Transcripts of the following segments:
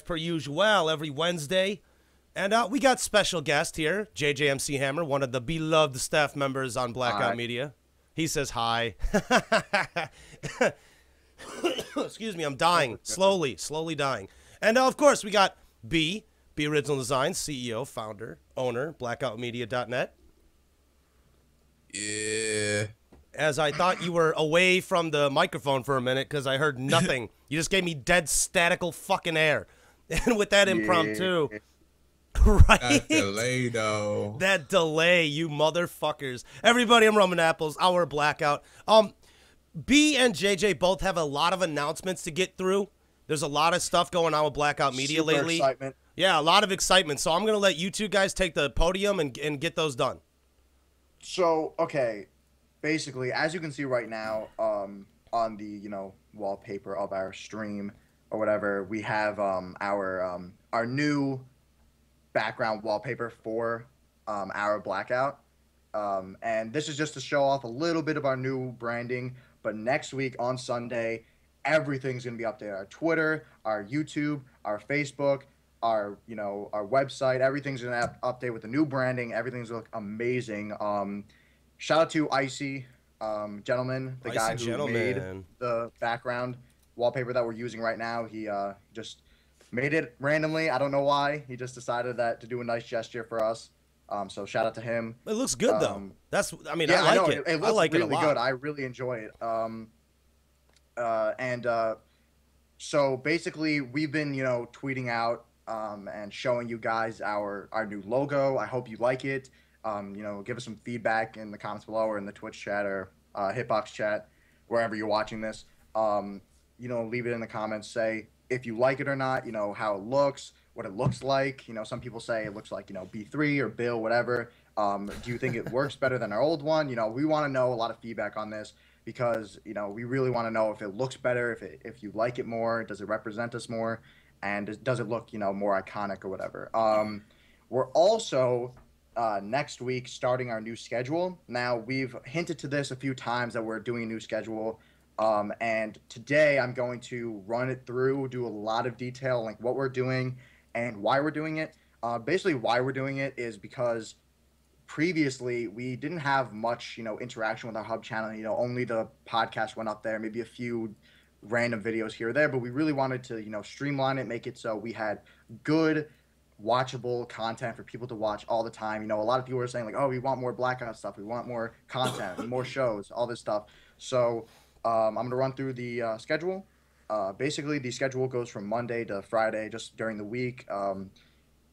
per usual every Wednesday. And we got special guest here, JJmchammer, one of the beloved staff members on Blackout Media. He says hi. Excuse me, I'm dying. Slowly dying. And of course, we got B Original Designs, CEO, founder, owner, blackoutmedia.net. Yeah. As I thought you were away from the microphone for a minute because I heard nothing. You just gave me dead statical fucking air. And with that impromptu... Right? That delay, though. That delay, you motherfuckers. Everybody, I'm Rumandapples, Hour of Blackout. B and JJ both have a lot of announcements to get through. There's a lot of stuff going on with Blackout Media lately. Excitement. Yeah, a lot of excitement. So I'm going to let you two guys take the podium and get those done. So, okay, basically, as you can see right now, on the, wallpaper of our stream or whatever, we have our new background wallpaper for our Blackout. And this is just to show off a little bit of our new branding. But next week on Sunday, everything's going to be updated. Our Twitter, our YouTube, our Facebook, our website, everything's going to update with the new branding. Everything's going to look amazing. Shout out to Icy Gentleman, the guy who made the background wallpaper that we're using right now. He just made it randomly. I don't know why. He just decided to do a nice gesture for us. So shout out to him. It looks good though. Yeah, I like it. It looks really good. I really enjoy it. So basically, we've been tweeting out and showing you guys our new logo. I hope you like it. Give us some feedback in the comments below or in the Twitch chat or Hitbox chat, wherever you're watching this. Leave it in the comments. Say if you like it or not, how it looks, what it looks like. Some people say it looks like, B3 or Bill, whatever. Do you think it works better than our old one? We want to know a lot of feedback on this because, we really want to know if it looks better, if you like it more, does it represent us more, and does it look, more iconic or whatever. We're also, next week, starting our new schedule. Now, we've hinted to this a few times that we're doing a new schedule. And today I'm going to run it through, do a lot of detail, like what we're doing and why we're doing it. Basically, why we're doing it is because previously we didn't have much, interaction with our hub channel. Only the podcast went up there, maybe a few random videos here or there, but we really wanted to, streamline it, make it so we had good, watchable content for people to watch all the time. A lot of people are saying like, oh, we want more Blackout stuff, we want more content, more shows, all this stuff. So I'm going to run through the schedule. Basically, the schedule goes from Monday to Friday, just during the week.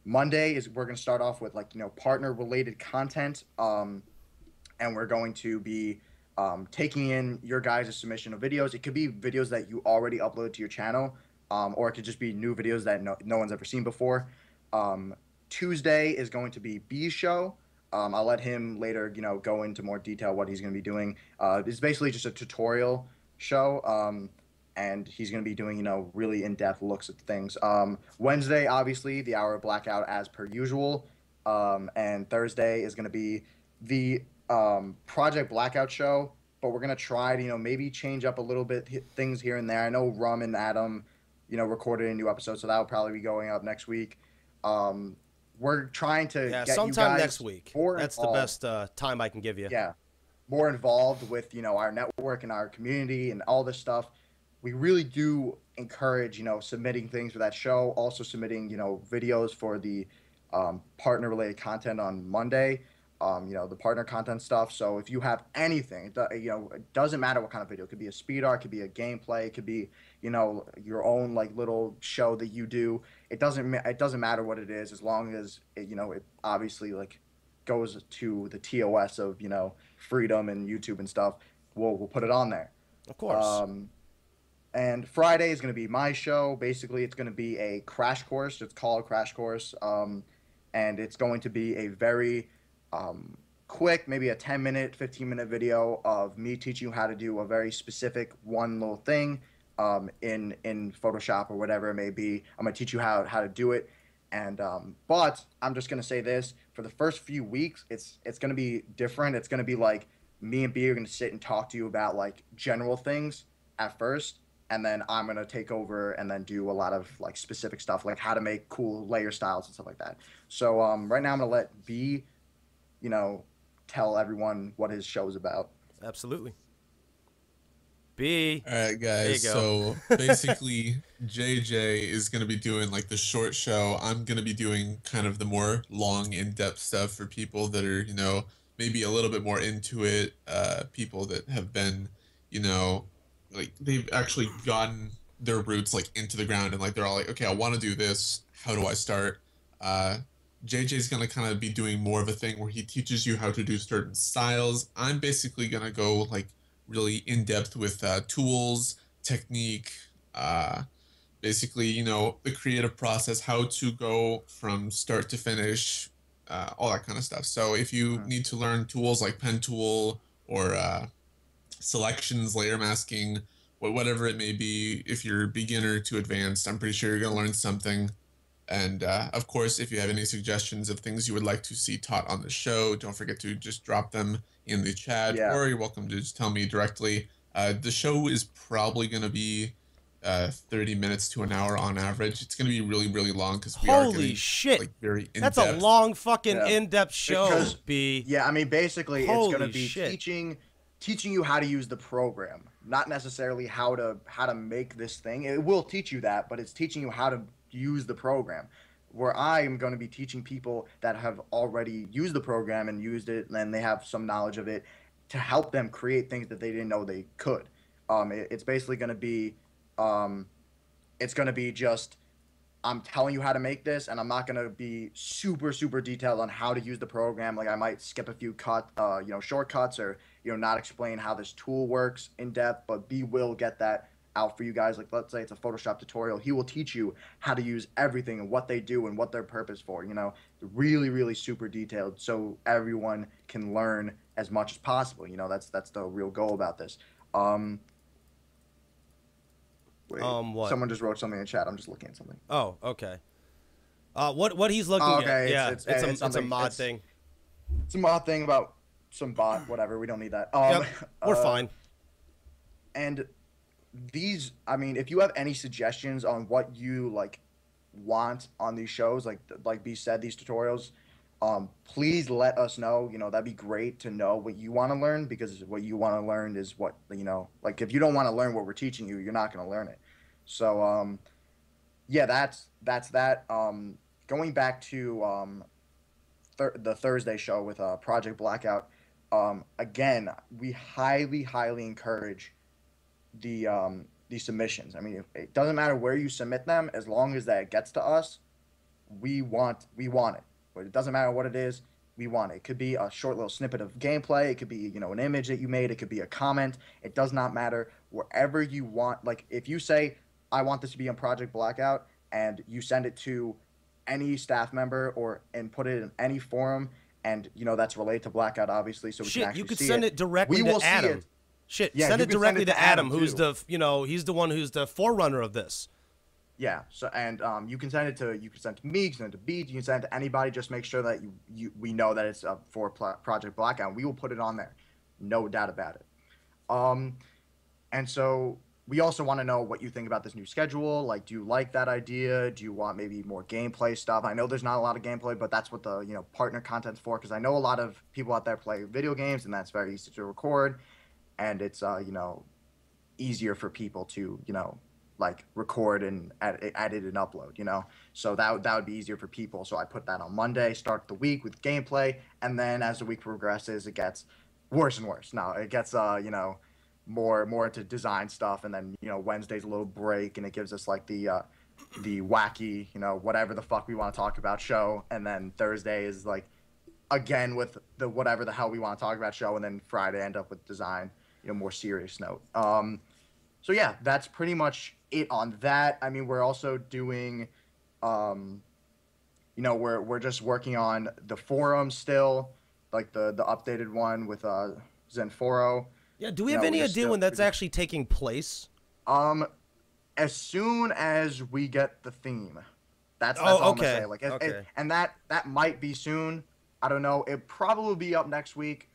Monday we're going to start off with partner-related content, and we're going to be taking in your guys' submission of videos. It could be videos that you already uploaded to your channel, or it could just be new videos that no one's ever seen before. Tuesday is going to be B's show. I'll let him later, go into more detail what he's going to be doing. It's basically just a tutorial show, and he's going to be doing, really in-depth looks at things. Wednesday, obviously, the Hour of Blackout as per usual, and Thursday is going to be the Project Blackout show, but we're going to try to, maybe change up a little bit things here and there. I know Rum and Adam, recorded a new episode, so that will probably be going up next week. We're trying to get sometime you guys next week. That's involved. The best time I can give you. Yeah, more involved with our network and our community and all this stuff. We really do encourage submitting things for that show. Also submitting videos for the partner related content on Monday. The partner content stuff. So if you have anything, it doesn't matter what kind of video. It could be a speed art, it could be a gameplay, it could be your own little show that you do. It doesn't matter what it is, as long as it obviously goes to the TOS of freedom and YouTube and stuff. We'll put it on there. Of course. And Friday is going to be my show. Basically, it's going to be a crash course. It's called Crash Course, and it's going to be a very quick, maybe a 10-minute, 15-minute video of me teaching you how to do a very specific one little thing in Photoshop or whatever it may be. I'm going to teach you how to do it. And but I'm just going to say this, for the first few weeks, it's going to be different. It's going to be like me and B are going to sit and talk to you about general things at first. and then I'm gonna take over and then do a lot of like specific stuff, like how to make cool layer styles and stuff like that. So right now I'm gonna let B, you know, tell everyone what his show is about. Absolutely. B. All right, There you guys. go. So basically, JJ is going to be doing like the short show. I'm going to be doing kind of the more long, in-depth stuff for people that are, maybe a little bit more into it. People that have been, like they've actually gotten their roots like into the ground and like they're all like, okay, I want to do this. How do I start? Uh, JJ's going to kind of be doing more of a thing where he teaches you how to do certain styles. I'm basically going to go like really in depth with tools, technique, basically, the creative process, how to go from start to finish, all that kind of stuff. So if you Mhm. need to learn tools like pen tool or selections, layer masking, whatever it may be, if you're beginner to advanced, I'm pretty sure you're going to learn something. And of course, if you have any suggestions of things you would like to see taught on the show, don't forget to just drop them in the chat, Yeah. or you're welcome to just tell me directly. The show is probably going to be 30 minutes to an hour on average. It's going to be really, really long because we are Holy getting shit. like very in That's depth. a long fucking Yeah. in-depth show, Because B. yeah, I mean basically it's Holy gonna be shit. teaching you how to use the program, not necessarily how to make this thing. It will teach you that, but it's teaching you how to use the program. Where I am going to be teaching people that have already used the program and used it, and they have some knowledge of it, to help them create things that they didn't know they could. It's basically going to be, um, it's going to be just I'm telling you how to make this, and I'm not gonna be super super detailed on how to use the program. Like I might skip a few shortcuts, or not explain how this tool works in depth. But B will get that out for you guys. Like let's say it's a Photoshop tutorial, he will teach you how to use everything and what they do and what their purpose for. Really really super detailed, so everyone can learn as much as possible. That's the real goal about this. Um, Wait, What? someone just wrote something in chat. I'm just looking at something. Oh, okay. What he's looking Oh, at? okay, Yeah, it's it's a something- mod thing. It's a mod thing about some bot, whatever. We don't need that. Yep, we're fine. And these, I mean, if you have any suggestions on what you like want on these shows, like B said, these tutorials, please let us know. That'd be great to know what you want to learn, because what you want to learn is what like if you don't want to learn what we're teaching you, you're not going to learn it. So yeah, that's that. Going back to the Thursday show with Project Blackout. Again, we highly encourage the submissions. I mean, it doesn't matter where you submit them, as long as that gets to us. We want it. But it doesn't matter what it is. We want it. It could be a short little snippet of gameplay. It could be an image that you made. It could be a comment. It does not matter. Wherever you want. Like if you say, I want this to be on Project Blackout, and you send it to any staff member and put it in any forum, and that's related to Blackout, obviously, so we can actually you could see send it directly We will to see Adam. it. Shit, Yeah, send you it can send directly it to to Adam, Adam, who's too. he's the one who's the forerunner of this. Yeah. So and you can send it to me, you can send it to B, you can send it to anybody. Just make sure that we know that it's for Project Blackout. We will put it on there, no doubt about it. And so we also want to know what you think about this new schedule. Like, do you like that idea? Do you want maybe more gameplay stuff? I know there's not a lot of gameplay, but that's what the partner content's for. Because I know a lot of people out there play video games, and that's very easy to record, and it's easier for people to like record and edit and upload. So that would be easier for people. So I put that on Monday, start the week with gameplay, and then as the week progresses, it gets worse and worse. Now it gets more into design stuff, and then Wednesday's a little break, and it gives us like the wacky whatever the fuck we want to talk about show, and then Thursday is like again with the whatever the hell we want to talk about show, and then Friday end up with design, more serious note. So yeah, that's pretty much it on that. I mean, we're also doing we're just working on the forum still, like the updated one with Zenforo. Yeah, do we have any idea when that's actually taking place? As soon as we get the theme. That's all okay. I'm gonna say. Okay. And that might be soon. I don't know. It probably will be up next week,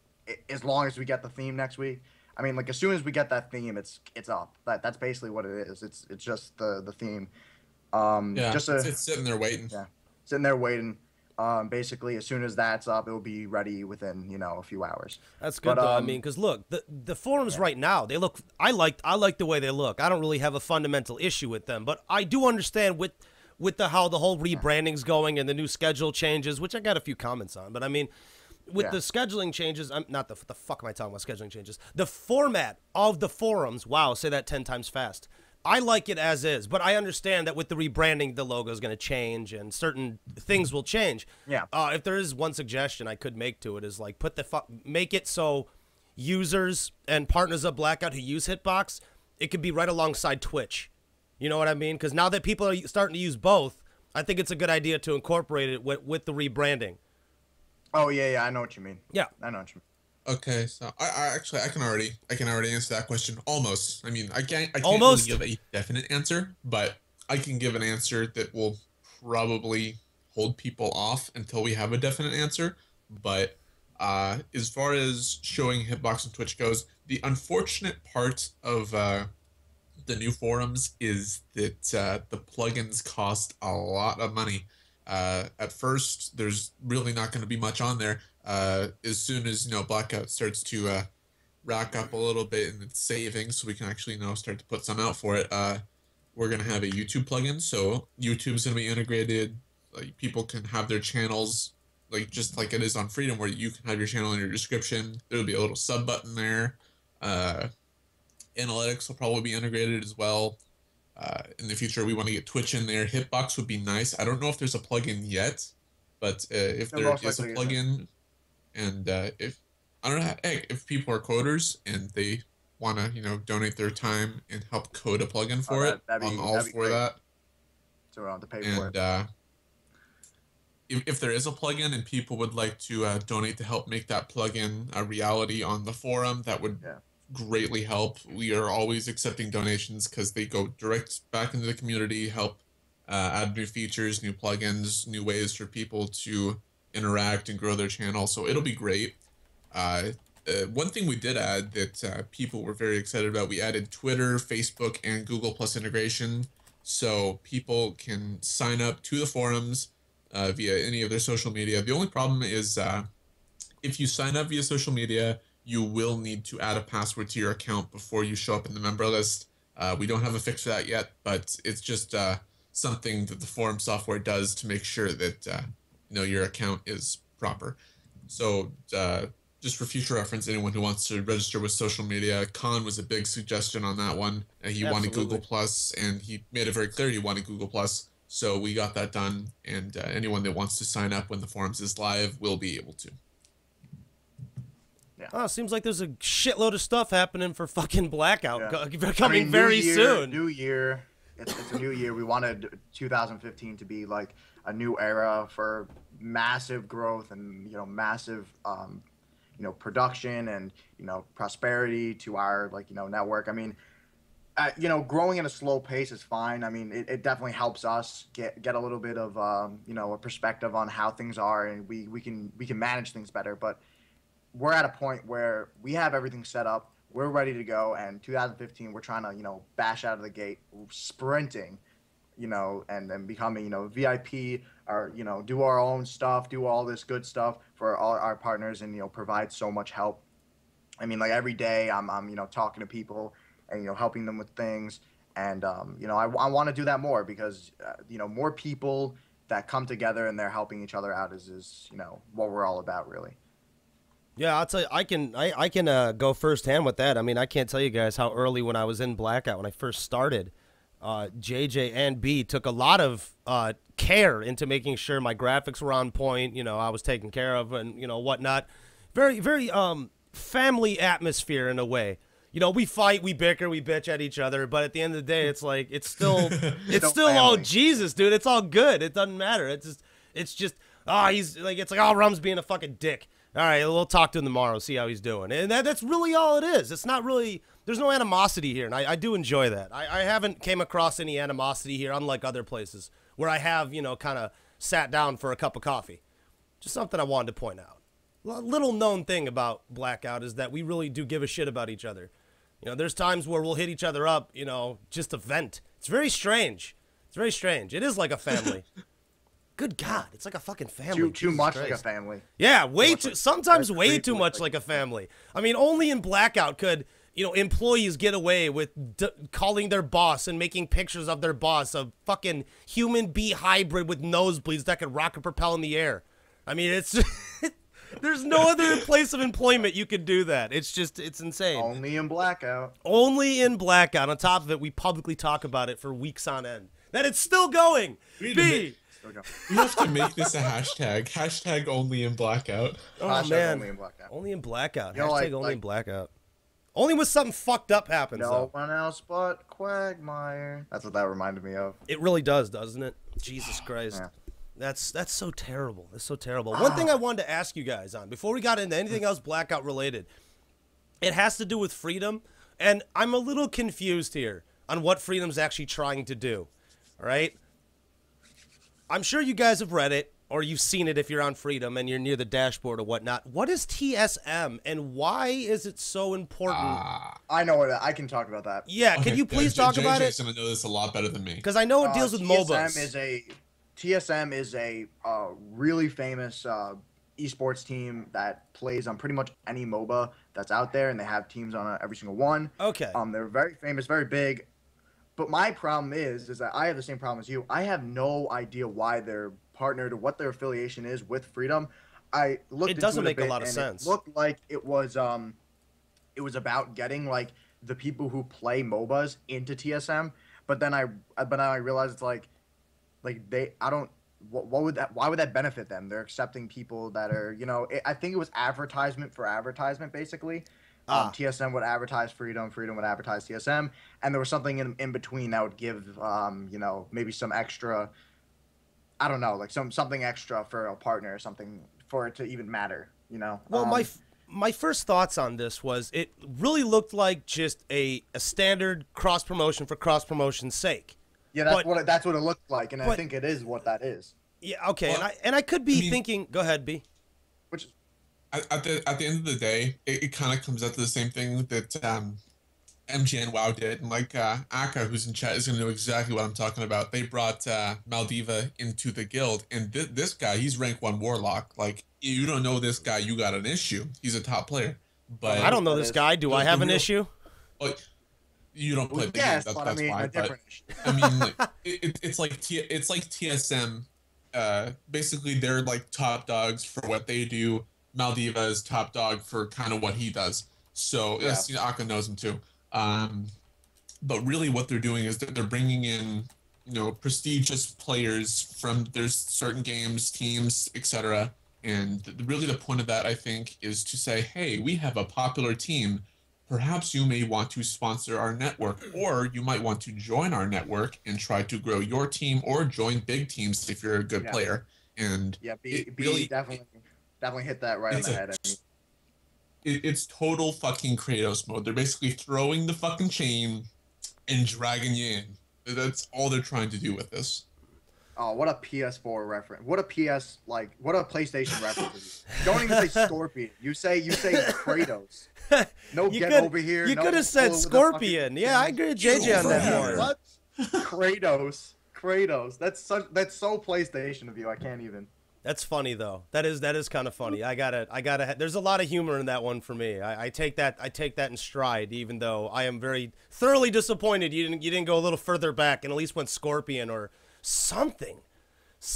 as long as we get the theme next week. I mean, like as soon as we get that theme, it's up. That's basically what it is. It's just the theme. Yeah, Just a it's sitting there waiting. yeah, sitting there waiting. Basically, as soon as that's up, it'll be ready within a few hours. That's good though. I mean, because look, the forums right now, they look. I like the way they look. I don't really have a fundamental issue with them, but I do understand with how the whole rebranding's going and the new schedule changes, which I got a few comments on. But I mean, with the scheduling changes, I'm not the fuck am I talking about scheduling changes? The format of the forums. Wow, say that 10 times fast. I like it as is, but I understand that with the rebranding, the logo is going to change and certain things will change. Yeah. If there is one suggestion I could make to it is like make it so users and partners of Blackout who use Hitbox, it could be right alongside Twitch. You know what I mean? Because now that people are starting to use both, I think it's a good idea to incorporate it with the rebranding. Oh yeah, I know what you mean. Yeah, I know what you mean. Okay, so I can already answer that question almost. I mean, I can't almost really give a definite answer, but I can give an answer that will probably hold people off until we have a definite answer. But as far as showing Hitbox and Twitch goes, the unfortunate part of the new forums is that the plugins cost a lot of money. At first, there's really not going to be much on there. As soon as Blackout starts to rack up a little bit in its savings, so we can actually start to put some out for it. We're gonna have a YouTube plugin, so YouTube's gonna be integrated. Like people can have their channels like just like it is on Freedom, where you can have your channel in your description. There'll be a little sub button there. Analytics will probably be integrated as well. In the future, we want to get Twitch in there. Hitbox would be nice. I don't know if there's a plugin yet, but if there is a plugin. And if I don't know, heck, if people are coders and they want to, donate their time and help code a plugin for it, I'm all for that. So we don't have to pay for it. And if there is a plugin and people would like to donate to help make that plugin a reality on the forum, that would greatly help. We are always accepting donations because they go direct back into the community, help add new features, new plugins, new ways for people to interact and grow their channel, so it'll be great. One thing we did add that people were very excited about, we added Twitter, Facebook, and Google Plus integration, so people can sign up to the forums via any of their social media. The only problem is if you sign up via social media, you will need to add a password to your account before you show up in the member list. We don't have a fix for that yet, but it's just something that the forum software does to make sure that your account is proper. So just for future reference, anyone who wants to register with social media, Khan was a big suggestion on that one. He wanted Google Plus, and he made it very clear he wanted Google Plus. So we got that done, and anyone that wants to sign up when the forums is live will be able to. Yeah. Oh, seems like there's a shitload of stuff happening for fucking Blackout coming very soon. New year. It's a new year. We wanted 2015 to be like a new era for massive growth and massive production and prosperity to our network. I mean, growing at a slow pace is fine. I mean, it definitely helps us get a little bit of a perspective on how things are, and we can manage things better. But we're at a point where we have everything set up. We're ready to go, and 2015, we're trying to, bash out of the gate, sprinting, and becoming, VIP, or, do our own stuff, do all this good stuff for all our partners, and, provide so much help. I mean, like every day I'm talking to people and, helping them with things. And, I want to do that more because, more people that come together and they're helping each other out is what we're all about, really. Yeah, I'll tell you, I can go firsthand with that. I mean, I can't tell you guys how early when I was in Blackout, when I first started, JJ and B took a lot of care into making sure my graphics were on point, I was taken care of and, whatnot. Very, very family atmosphere in a way. We fight, we bicker, we bitch at each other, but at the end of the day, it's like, it's still all Jesus, dude. It's all good. It doesn't matter. It's just, he's like, it's like, Rum's being a fucking dick. All right, we'll talk to him tomorrow, see how he's doing. And that's really all it is. It's not really, there's no animosity here, and I do enjoy that. I haven't came across any animosity here, unlike other places, where I have, kind of sat down for a cup of coffee. Just something I wanted to point out. little known thing about Blackout is that we really do give a shit about each other. You know, there's times where we'll hit each other up, you know, just to vent. It's very strange. It's very strange. It is like a family. Good God, it's like a fucking family. Too much like a family. Yeah, way too. Sometimes way too much like a family. I mean, only in Blackout could, you know, employees get away with calling their boss and making pictures of their boss, a fucking human bee hybrid with nosebleeds that could rocket propel in the air. I mean, it's there's no other place of employment you could do that. It's just, it's insane. Only in Blackout. Only in Blackout. On top of it, we publicly talk about it for weeks on end. That it's still going. B. We have to make this a hashtag. Hashtag only in Blackout. Oh, Hashtag man. Only in Blackout. Only in Blackout. You know, Hashtag only in Blackout. Only when something fucked up happens, No though. one else but Quagmire. That's what that reminded me of. It really does, doesn't it? Jesus Christ. Yeah. That's so terrible. That's so terrible. One thing I wanted to ask you guys on, before we got into anything else Blackout related, it has to do with Freedom, and I'm a little confused here on what Freedom's actually trying to do, all right? I'm sure you guys have read it, or you've seen it if you're on Freedom and you're near the dashboard or whatnot. What is TSM, and why is it so important? I know it. I can talk about that. Yeah, Okay, can you please talk about it? JJ's gonna know this a lot better than me. Because I know it deals with MOBAs. TSM is a really famous esports team that plays on pretty much any MOBA that's out there, and they have teams on every single one. Okay. They're very famous, very big. But my problem is that I have the same problem as you. I have no idea why they're partnered or what their affiliation is with Freedom. I looked. It doesn't make a bit, lot of and sense. It looked like it was about getting like the people who play MOBAs into TSM. But then I realized it's like why would that benefit them? They're accepting people that are, you know, I think it was advertisement for advertisement, basically. TSM would advertise Freedom, Freedom would advertise TSM, and there was something in between that would give, you know, maybe some extra, I don't know, like something extra for a partner or something for it to even matter, you know? Well, my first thoughts on this was it really looked like just a standard cross-promotion for cross-promotion's sake. Yeah, that's what it looked like, and I think it is what that is. Yeah, okay, well, and I could be thinking. Go ahead, B. Which, at the end of the day, it kind of comes out to the same thing that MGN WoW did, and like Aka, who's in chat, is gonna know exactly what I'm talking about. They brought Maldiva into the guild, and this guy, he's rank 1 warlock. Like, you don't know this guy, you got an issue. He's a top player. But I don't know this guy. Do I have an issue? Like, you don't play the game. That's I mean, why. a different issue. I mean, like, it's like TSM. Basically, they're like top dogs for what they do. Maldiva is top dog for kind of what he does. So yes, you know, Aka knows him too. But really, what they're doing is that they're bringing in, you know, prestigious players from there's certain games, teams, etc. And really, the point of that, I think, is to say, hey, we have a popular team. Perhaps you may want to sponsor our network, or you might want to join our network and try to grow your team, or join big teams if you're a good player. And really definitely hit that right on the head. I mean, it's total fucking Kratos mode. They're basically throwing the fucking chain and dragging you in. That's all they're trying to do with this. Oh, what a PS4 reference! What a PlayStation reference! Don't even say Scorpion. You say Kratos. No, over here. You could have said Scorpion. Yeah, I agree with JJ on that one. What? Kratos. That's so PlayStation of you. I can't even. That's funny though. That is kind of funny. I gotta. There's a lot of humor in that one for me. I take that in stride, even though I am very thoroughly disappointed you didn't go a little further back and at least went Scorpion or something.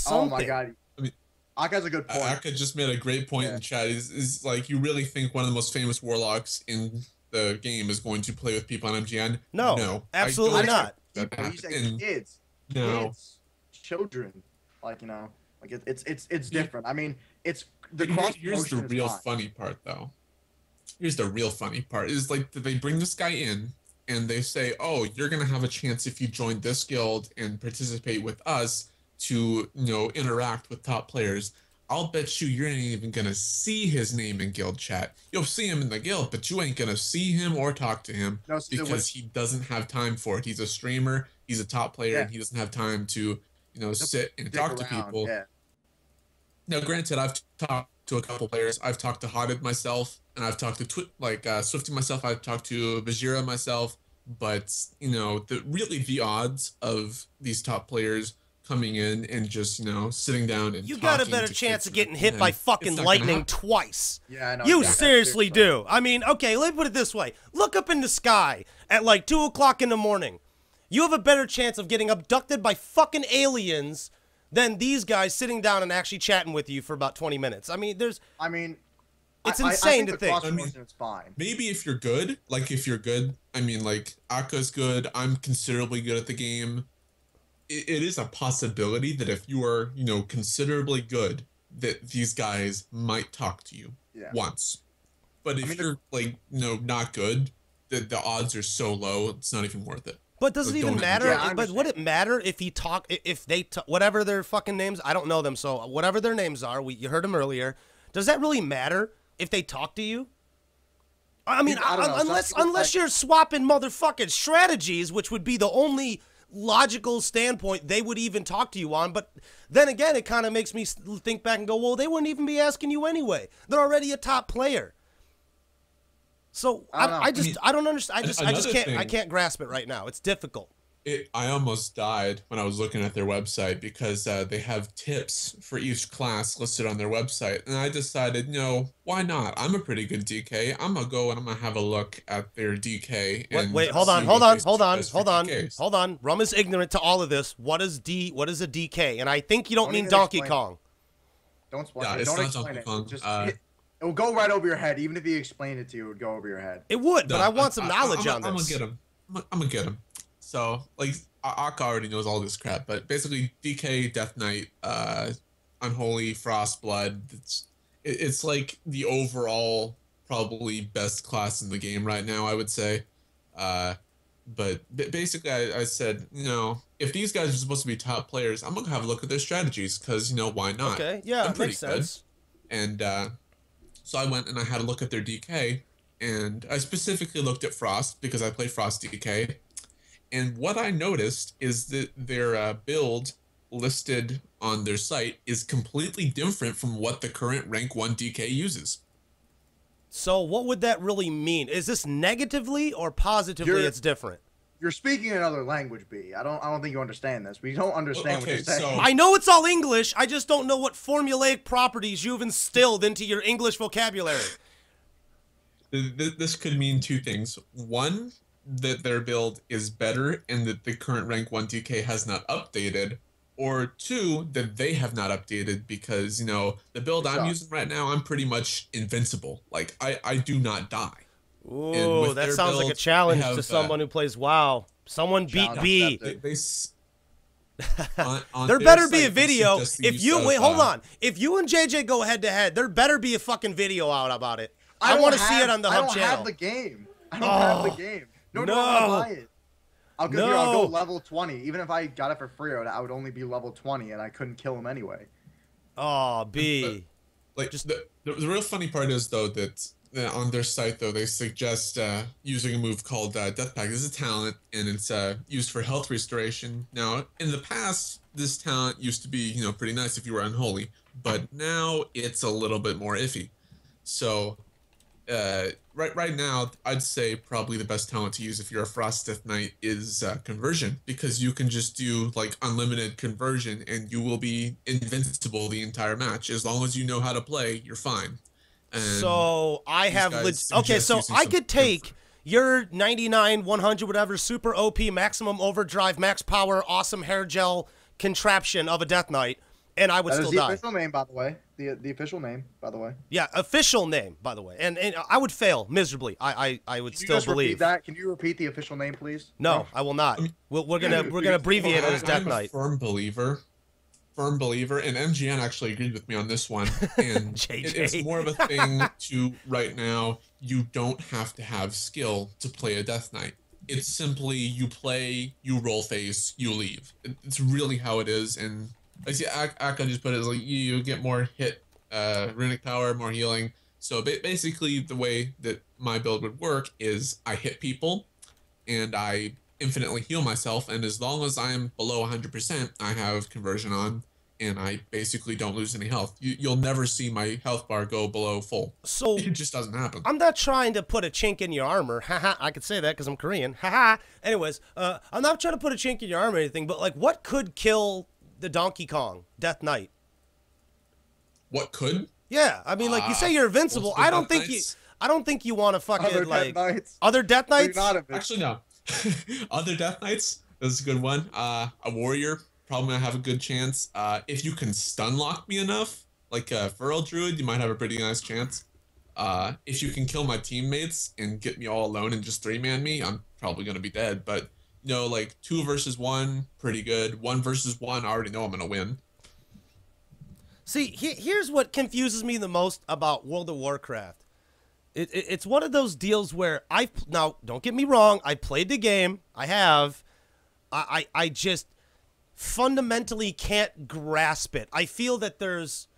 Oh my God. I mean, Aka's a good point. Aka just made a great point in chat. Is like, you really think one of the most famous warlocks in the game is going to play with people on MGN? No, absolutely not. He's saying kids, children, like, you know. Like it's different. I mean, it's the cross. Here's the real funny part, though. Here's the real funny part: is like they bring this guy in and they say, "Oh, you're gonna have a chance if you join this guild and participate with us to, you know, interact with top players." I'll bet you're not even gonna see his name in guild chat. You'll see him in the guild, but you ain't gonna see him or talk to him because he doesn't have time for it. He's a streamer. He's a top player, and he doesn't have time to, you know, sit and talk to people. Yeah. Now, granted, I've talked to a couple players. I've talked to Hodded myself, and I've talked to Swifty myself. I've talked to Vajira myself. But you know, the odds of these top players coming in and just sitting down and you got a better chance of getting hit by fucking lightning twice. Yeah, I know. You seriously do. I mean, okay, let me put it this way. Look up in the sky at like 2 o'clock in the morning. You have a better chance of getting abducted by fucking aliens than these guys sitting down and actually chatting with you for about 20 minutes. I mean, it's insane to think. I mean, it's fine. Maybe if you're good, I mean, like, Aka's good, I'm considerably good at the game. It is a possibility that if you are, considerably good, that these guys might talk to you once. But if you're, like, not good, the odds are so low, it's not even worth it. But does it even matter? But would it matter if they whatever their fucking names? I don't know them, so whatever their names are, you heard them earlier. Does that really matter if they talk to you? I mean, unless you're swapping motherfucking strategies, which would be the only logical standpoint they would even talk to you on. But then again, it kind of makes me think back and go, well, they wouldn't even be asking you anyway. They're already a top player. So I don't understand. I can't grasp it right now. It's difficult. I almost died when I was looking at their website because they have tips for each class listed on their website. And I decided, why not? I'm a pretty good DK. I'm going to go and I'm going to have a look at their DK. Wait, hold on. Rum is ignorant to all of this. What is a DK? And I think you don't mean Donkey Kong. Don't explain it. Don't explain it. Just it will go right over your head. Even if he explained it to you, it would go over your head. It would, but I want some knowledge on this. I'm going to get him. I'm going to get him. So, like, Akka already knows all this crap, but basically, DK, Death Knight, Unholy, Frostblood, it's like the overall probably best class in the game right now, I would say. But basically, I said, if these guys are supposed to be top players, I'm going to have a look at their strategies, because, why not? Okay, yeah, that makes sense. And so I went and I had a look at their DK, and I specifically looked at Frost, because I play Frost DK. And what I noticed is that their build listed on their site is completely different from what the current rank 1 DK uses. So what would that really mean? Is this negatively or positively it's different? You're speaking another language, B. I don't think you understand this. We don't understand what you're saying. So I know it's all English. I just don't know what formulaic properties you've instilled into your English vocabulary. This could mean two things. One, that their build is better and that the current rank 1 DK has not updated, or two, that they have not updated because, the build I'm using right now, I'm pretty much invincible. Like, I do not die. Ooh, that sounds like a challenge to someone who plays WoW. Someone beat B. There better be a video. If you, hold on. If you and JJ go head to head, there better be a fucking video out about it. I want to see it on the Hub channel. I don't have the game. I don't have the game. No, do I buy it. I'll go level 20. Even if I got it for free, I would only be level 20, and I couldn't kill him anyway. Oh, B. The real funny part is, though, that on their site, though, they suggest using a move called Death Pact. This is a talent, and it's used for health restoration. Now, in the past, this talent used to be, pretty nice if you were unholy, but now it's a little bit more iffy. So right now, I'd say probably the best talent to use if you're a Frost Death Knight is Conversion, because you can just do like unlimited conversion and you will be invincible the entire match. As long as you know how to play, you're fine. And so I have so I could take your 99, 100, whatever super OP maximum overdrive, max power, awesome hair gel contraption of a Death Knight, and I would still die. That is the official name, by the way. The official name, by the way. Yeah, official name, by the way. And I would fail miserably. I would still believe that. Can you repeat the official name, please? No, I will not. We're gonna abbreviate it as Death Knight. I'm a firm believer, and MGN actually agreed with me on this one. And it's more of a thing to right now. You don't have to have skill to play a Death Knight. It's simply you play, you roll face, you leave. It's really how it is. And I see Akka just put it as like you get more hit, runic power, more healing. So basically the way that my build would work is I hit people and I infinitely heal myself. And as long as I'm below 100%, I have conversion on. and I basically don't lose any health. You'll never see my health bar go below full. So It just doesn't happen. I'm not trying to put a chink in your armor. Haha, I could say that because I'm Korean. Haha. Anyways, I'm not trying to put a chink in your armor or anything, but like, what could kill the Donkey Kong Death Knight? What could? Yeah, I mean, like you say you're invincible. I don't think you want to fucking Other like Death Knights. other Death So you're Knights. not invincible. Actually, no. Other Death Knights. This is a good one. A warrior probably gonna have a good chance. If you can stun lock me enough, like a Feral Druid, you might have a pretty nice chance. If you can kill my teammates and get me all alone and just 3-man me, I'm probably gonna be dead. But you know, like 2 versus 1, pretty good. 1 versus 1, I already know I'm gonna win. See, here's what confuses me the most about World of Warcraft. It's one of those deals where now don't get me wrong, I played the game, I have, I just fundamentally can't grasp it. I feel that there's,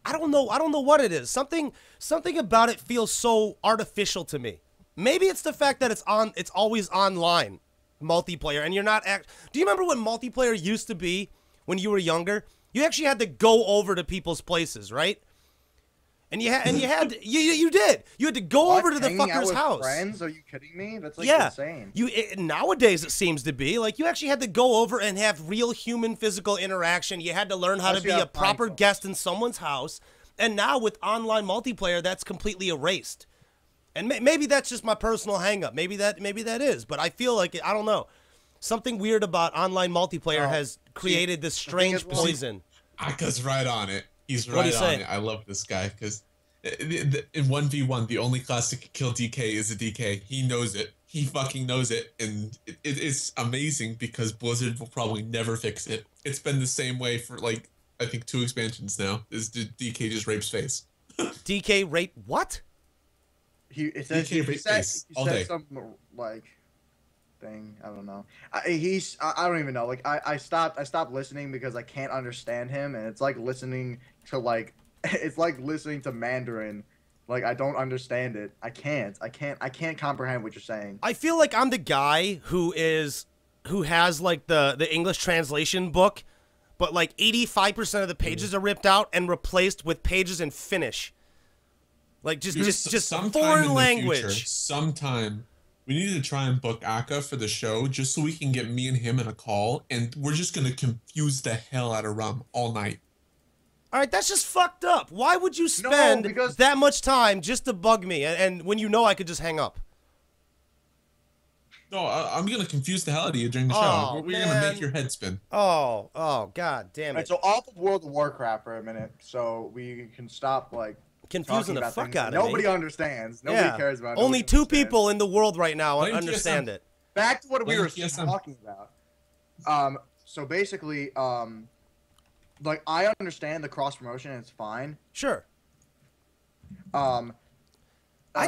I don't know what it is. Something about it feels so artificial to me. Maybe it's the fact that it's always online multiplayer, and you're not do you remember what multiplayer used to be when you were younger? You actually had to go over to people's places, right? And you did. You had to go over to the Hanging out fucker's with house. Friends? Are you kidding me? That's like Yeah. insane. Nowadays it seems to be like you actually had to go over and have real human physical interaction. You had to learn how to be a proper guest in someone's house. And now with online multiplayer, that's completely erased. And maybe that's just my personal hang-up. Maybe that is. But I feel like I don't know. Something weird about online multiplayer has created this strange poison. Aka's right on it. He's What'd right he on say? it. I love this guy because in 1v1, the only class that can kill DK is a DK. He knows it. He fucking knows it. And it's amazing because Blizzard will probably never fix it. It's been the same way for like, I think 2 expansions now. Is DK just rapes face. DK rape what? He said some like thing. I don't know. I don't even know. Like I stopped listening because I can't understand him, and it's like listening to it's like listening to Mandarin. Like I don't understand it. I can't comprehend what you're saying. I feel like I'm the guy who has like the English translation book, but like 85% of the pages are ripped out and replaced with pages in Finnish. Like just foreign language. Future, sometime we need to try and book Aka for the show just so we can get me and him in a call, and we're just gonna confuse the hell out of Rum all night. All right, that's just fucked up. Why would you spend that much time just to bug me, and when you know I could just hang up? No, I'm gonna confuse the hell out of you during the show. We're gonna make your head spin. Oh, god damn it! Right, so off of World of Warcraft for a minute, so we can stop like confusing the fuck out of me. Nobody understands. Nobody cares about it. Only 2 people in the world right now understand it. Back to what we were talking about. So basically, like I understand the cross promotion and it's fine. Sure. I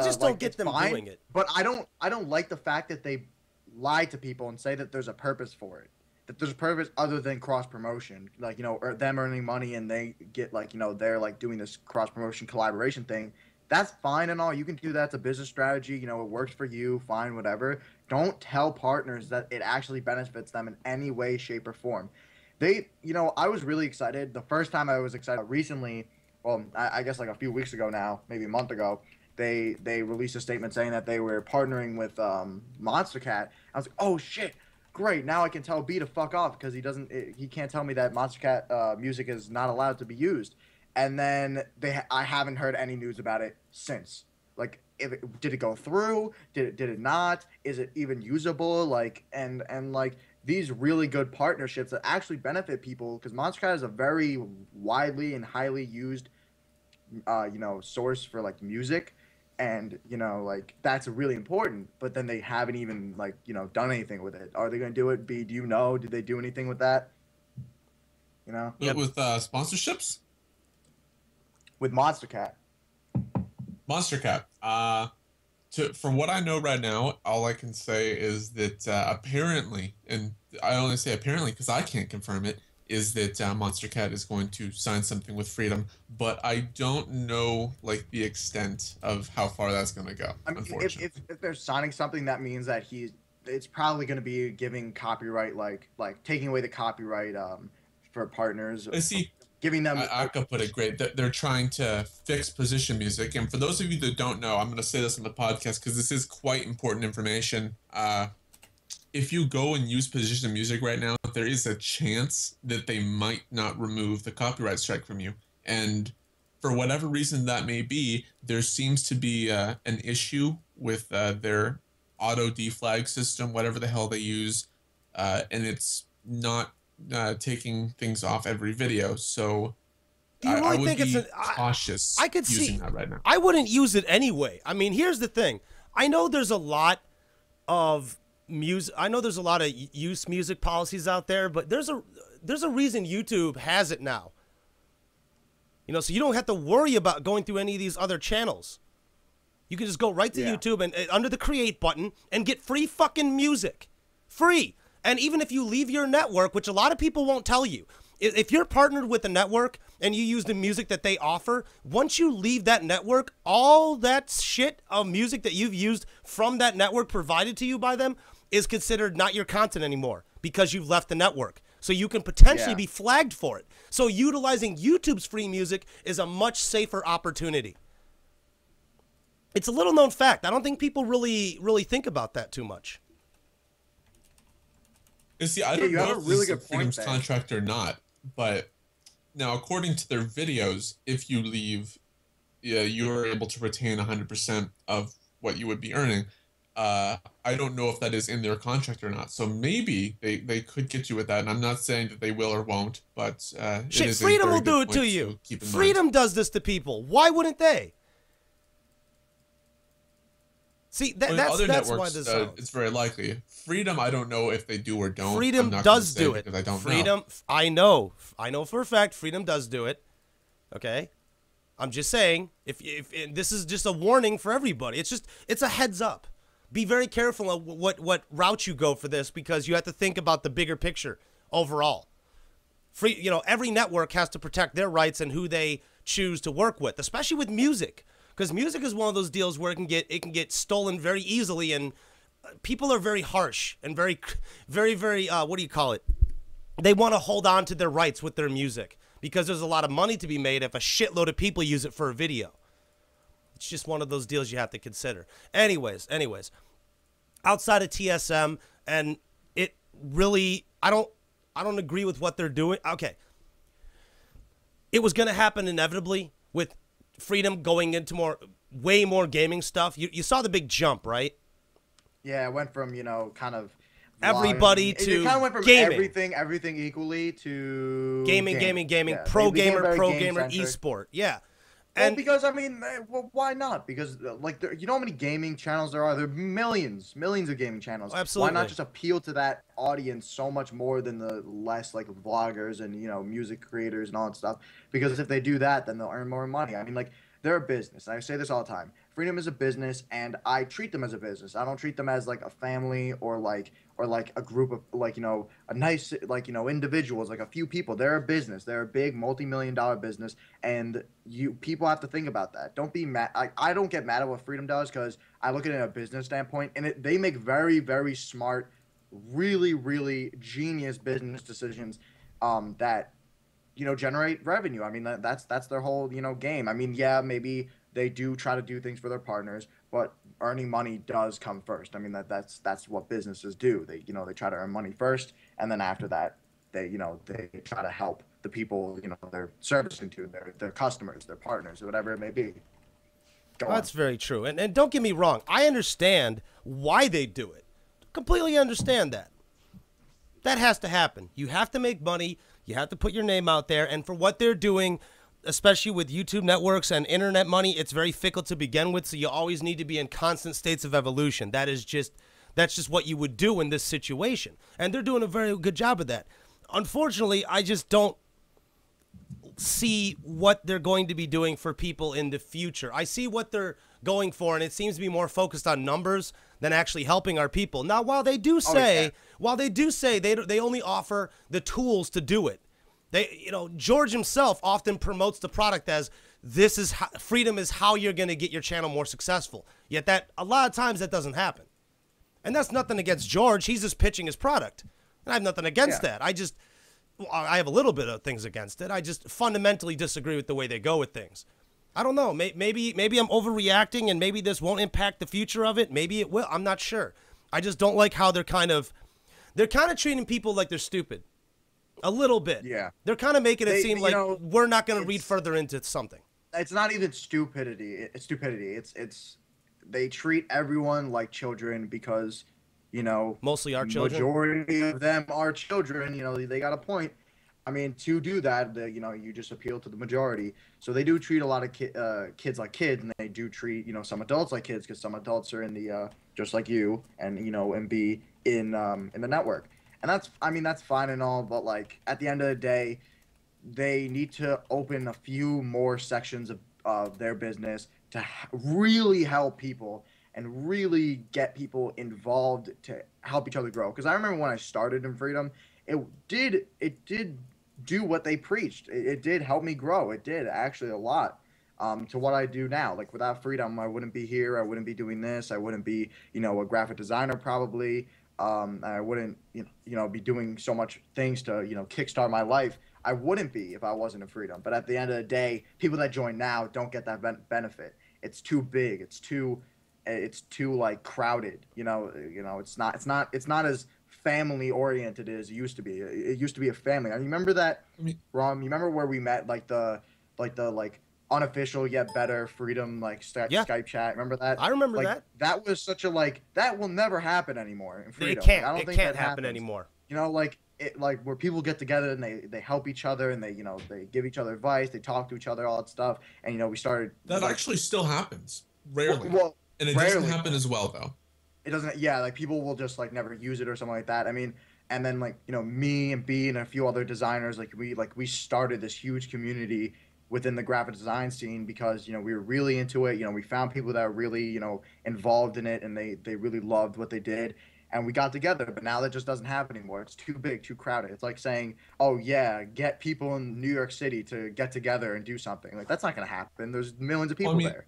just don't get them doing it. But I don't like the fact that they lie to people and say that there's a purpose for it. That there's a purpose other than cross promotion, like or them earning money and they get like they're like doing this cross promotion collaboration thing. That's fine and all. You can do that. It's a business strategy. It works for you. Fine, whatever. Don't tell partners that it actually benefits them in any way, shape, or form. They, I was really excited. The first time I was excited recently, well, I guess like a few weeks ago now, maybe a month ago, they released a statement saying that they were partnering with Monster Cat. I was like, oh shit. Great, now I can tell B to fuck off because he can't tell me that Monster Cat music is not allowed to be used. And then I haven't heard any news about it since. Like, did it go through? Did it not? Is it even usable? Like, and like these really good partnerships that actually benefit people because Monster Cat is a very widely and highly used, source for like music. And, like, that's really important. But then they haven't even, like, done anything with it. Are they going to do it? B, do you know? Did they do anything with that? Yep. With sponsorships? With Monster Cat. Monster Cat. From what I know right now, all I can say is that apparently, and I only say apparently because I can't confirm it, is that Monster Cat is going to sign something with Freedom, but I don't know like the extent of how far that's going to go. I mean, unfortunately, if they're signing something, that means that it's probably going to be giving copyright, like taking away the copyright for partners. I see. Giving them. Akka put it great. They're trying to fix position music, and for those of you that don't know, I'm going to say this on the podcast because this is quite important information. If you go and use position music right now, there is a chance that they might not remove the copyright strike from you, and for whatever reason that may be, there seems to be an issue with their auto deflag system, whatever the hell they use, and it's not taking things off every video. So do you really I would think be it's cautious I could using see that right now. I wouldn't use it anyway. I mean, here's the thing. I know there's a lot of music. I know there's a lot of use music policies out there, but there's a reason YouTube has it now. You know, so you don't have to worry about going through any of these other channels. You can just go right to YouTube and under the create button and get free fucking music. Free. And even if you leave your network, which a lot of people won't tell you, if you're partnered with a network and you use the music that they offer, once you leave that network, all that shit of music that you've used from that network provided to you by them is considered not your content anymore because you've left the network. So you can potentially be flagged for it. So utilizing YouTube's free music is a much safer opportunity. It's a little known fact. I don't think people really think about that too much. You see, I don't know have a if really this is good a point Freedom's there. contract or not, but now according to their videos, if you leave, you're able to retain 100% of what you would be earning. I don't know if that is in their contract or not. So maybe they could get you with that. And I'm not saying that they will or won't, but it Shit, is a Freedom very will good do it point to you. keep in Freedom mind. does this to people. Why wouldn't they? See, Well, that's other why networks, this it's very likely. Freedom, I don't know if they do or don't. Freedom I'm not does gonna say do it. because I don't Freedom, know. I know for a fact Freedom does do it. Okay? I'm just saying, if this is just a warning for everybody. It's a heads up. Be very careful of what route you go for this because you have to think about the bigger picture overall. Every network has to protect their rights and who they choose to work with, especially with music. Because music is one of those deals where it can get stolen very easily, and people are very harsh and very, very, very, what do you call it? They want to hold on to their rights with their music because there's a lot of money to be made if a shitload of people use it for a video. It's just one of those deals you have to consider. Anyways, outside of TSM, and it really, I don't agree with what they're doing. Okay. It was going to happen inevitably with Freedom going into way more gaming stuff. You saw the big jump, right? Yeah, it went from, kind of everybody vlogging. to It kind of went from gaming. everything equally to Gaming, Yeah, pro they became gamer, very pro gamer, game-centric. esport. Yeah. Well, And because why not? Because you know how many gaming channels there are? There are millions of gaming channels. Absolutely. Why not just appeal to that audience so much more than the less vloggers and music creators and all that stuff? Because if they do that, then they'll earn more money. I mean, they're a business. I say this all the time. Freedom is a business, and I treat them as a business. I don't treat them as a family or a group of a nice individuals, a few people. They're a business. They're a big multi-million-dollar business, and people have to think about that. Don't be mad. I don't get mad at what Freedom does because I look at it in a business standpoint, and they make very, very smart, really, really genius business decisions that generate revenue. I mean, that's their whole game. I mean, yeah, maybe they do try to do things for their partners, but earning money does come first. I mean, that's what businesses do. They they try to earn money first, and then after that, they try to help the people they're servicing to, their customers, their partners, or whatever it may be. that's very true. And don't get me wrong. I understand why they do it. Completely understand that. That has to happen. You have to make money. You have to put your name out there. And for what they're doing, especially with YouTube networks and internet money, it's very fickle to begin with. So you always need to be in constant states of evolution. That's just what you would do in this situation. And they're doing a very good job of that. Unfortunately, I just don't see what they're going to be doing for people in the future. I see what they're going for, and it seems to be more focused on numbers than actually helping our people. Now, while they do say they only offer the tools to do it, George himself often promotes the product as Freedom is how you're going to get your channel more successful. Yet that a lot of times that doesn't happen, and that's nothing against George. He's just pitching his product, and I have nothing against that. I have a little bit of things against it. I just fundamentally disagree with the way they go with things. I don't know. Maybe I'm overreacting, and maybe this won't impact the future of it. Maybe it will. I'm not sure. I just don't like how they're kind of treating people like they're stupid. A little bit. Yeah. They're kind of making it seem like we're not going to read it's- further into something. It's not even stupidity. It's stupidity. It's they treat everyone like children because, Mostly our children. majority of them are children. They got a point. I mean, to do that, you just appeal to the majority. So they do treat a lot of kids like kids, and they do treat some adults like kids, because some adults are in the just like you, and and be in the network. And that's fine and all, but like at the end of the day, they need to open a few more sections of their business to really help people and really get people involved to help each other grow. Because I remember when I started in Freedom, it did do what they preached. It did help me grow. It did actually a lot to what I do now. Like without Freedom, I wouldn't be here. I wouldn't be doing this. I wouldn't be, a graphic designer probably. I wouldn't, be doing so much things to, kickstart my life. I wouldn't be if I wasn't in Freedom. But at the end of the day, people that join now don't get that benefit. It's too big. It's too like crowded. It's not as family oriented as it used to be. It used to be a family. I remember that, Rom. You remember where we met, like the unofficial yet better Freedom Skype chat. Remember that? I remember that. That was such a that will never happen anymore in Freedom. It can't. I don't it think can't that happen happens. anymore. Where people get together and they help each other, and they they give each other advice, they talk to each other, all that stuff. And we started. That actually still happens rarely. Well, and it rarely. doesn't happen as well though. It doesn't. Yeah, people will just never use it or something like that. I mean, and then me and B and a few other designers, we started this huge community within the graphic design scene because we were really into it. We found people that were really involved in it, and they really loved what they did, and we got together. But now that just doesn't happen anymore. It's too big, too crowded. It's like saying, oh yeah, get people in New York City to get together and do something. That's not gonna happen. There's millions of people there.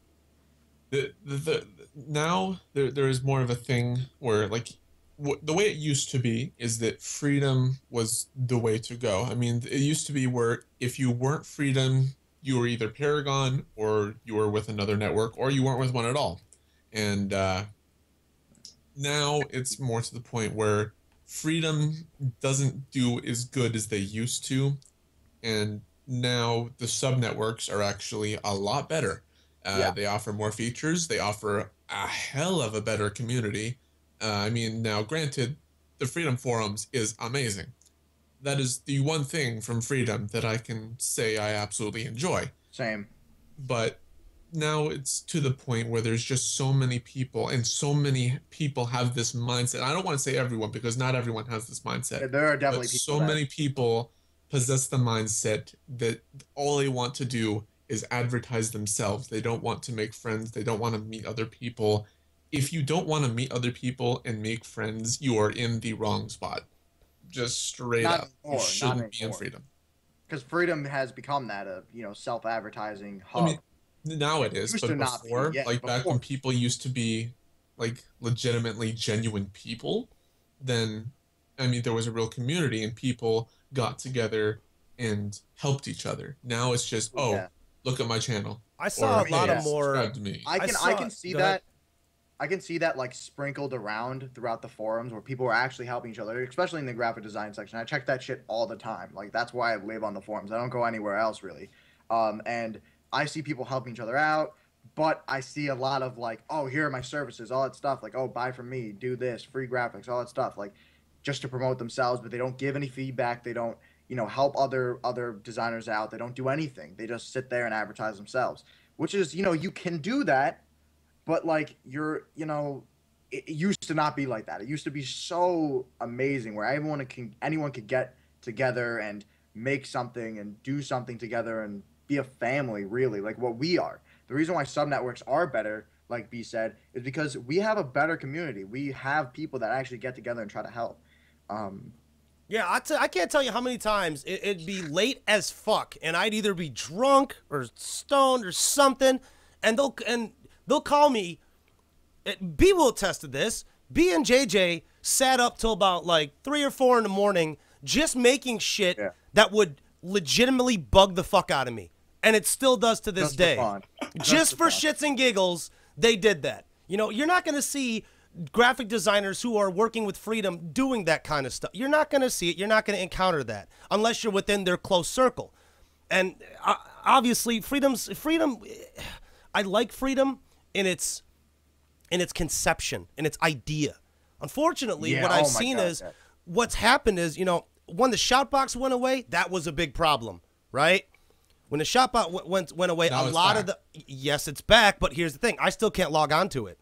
Now there is more of a thing where the way it used to be is that Freedom was the way to go. I mean, it used to be where if you weren't Freedom, you were either Paragon or you were with another network, or you weren't with one at all. And now it's more to the point where Freedom doesn't do as good as they used to, and now the sub networks are actually a lot better. They offer more features. They offer a hell of a better community. I mean, now granted, the Freedom forums is amazing. That is the one thing from Freedom that I can say I absolutely enjoy. Same. But now it's to the point where there's just so many people, and so many people have this mindset. I don't want to say everyone, because not everyone has this mindset. There are definitely people. So many people possess the mindset that all they want to do is advertise themselves. They don't want to make friends. They don't want to meet other people. If you don't want to meet other people and make friends, you are in the wrong spot. Just straight up. You shouldn't be in Freedom. Because Freedom has become that self-advertising hub. I mean, now it is, but before, back when people used to be legitimately genuine people, then there was a real community and people got together and helped each other. Now it's just look at my channel. I saw a lot of more. I can see that. I can see that sprinkled around throughout the forums where people are actually helping each other, especially in the graphic design section. I check that shit all the time. That's why I live on the forums. I don't go anywhere else really. And I see people helping each other out, but I see a lot of oh, here are my services, all that stuff. Oh, buy from me, do this, free graphics, all that stuff. Just to promote themselves, but they don't give any feedback. They don't help other designers out. They don't do anything. They just sit there and advertise themselves, which is, you can do that, but it used to not be like that. It used to be so amazing where anyone could get together and make something and do something together and be a family, really, like what we are. The reason why sub networks are better, like B said, is because we have a better community. We have people that actually get together and try to help. Yeah, I can't tell you how many times it'd be late as fuck, and I'd either be drunk or stoned or something, and they'll call me. B will attest to this. B and JJ sat up till about 3 or 4 in the morning just making shit Yeah. that would legitimately bug the fuck out of me. And it still does to this Just for day. fun. Just for fun. shits and giggles, they did that. You know, you're not going to see graphic designers who are working with Freedom doing that kind of stuff. You're not going to see it. You're not going to encounter that unless you're within their close circle. And obviously, Freedom. I like Freedom in its conception, in its idea. Unfortunately, what I've seen is what's happened is, you know, when the shoutbox went away, that was a big problem, right? When the shoutbox went away, Now a it's lot back. of the yes, it's back. But here's the thing: I still can't log on to it.